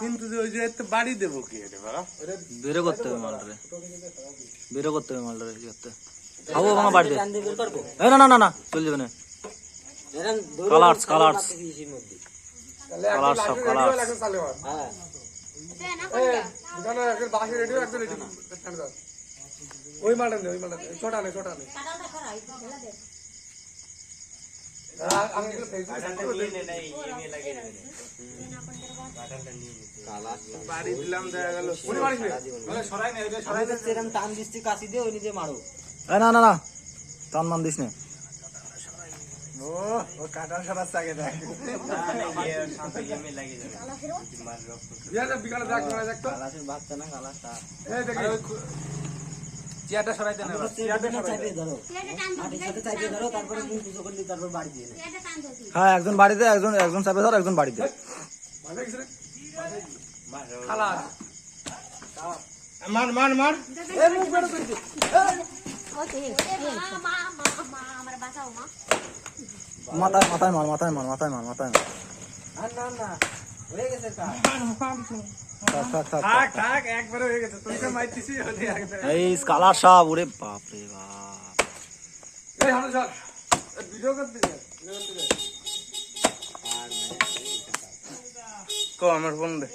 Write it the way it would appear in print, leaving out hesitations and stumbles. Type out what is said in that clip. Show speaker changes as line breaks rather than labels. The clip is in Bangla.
কিন্তু ওই যে বাড়ি দেবো কি
বেরো করতে হবে মালটারে, বেরো করতে হবে মালটারে করতে খাবো ভাঙা বাড়িতে। না না না না চল যাবে না, কালার্স কালার্স কালার্স সব কালার্স।
ওই মালটা নেই, ওই মালটা নেই, ছোটা নেই, ছোটা নেই। বাড়ি দিলাম দেখা গেল টান দিচ্ছি কাশি দিয়ে ওই নিজে মারো।
না না না টান মান দিস না।
ও কাটার সারা চাকে দেখ বিকালে দেখ দেখ তো বাচ্চা না কালাসটা চেয়ারটা সরাইতে না, চেয়ারটা চাপিয়ে ধরো, মাটির সাথে চাপিয়ে ধরো, তারপরে তুমি পুজো করলি, তারপর বাড়ি দিয়ে নে।
হ্যাঁ একজন বাড়িতে, একজন চাপে ধর, একজন বাড়িতে।
খালাস মার মার মার এ মুখ বড় করে দে।
মাথায় মাথায় মার, মাথায় মার, মাথায় মার, মাথায় মার।
আর না না হয়ে গেছে কাজ।
থাক থাক থাক
থাক থাক একবারে হয়ে গেছে, তুই তো মাইতিছি ওরে একদম।
এই কালার সব ওরে বাপ রে বাপ।
এই হানো স্যার ভিডিও করতে দে, ভিডিও করতে দে। আর কো আমার ফোন দে।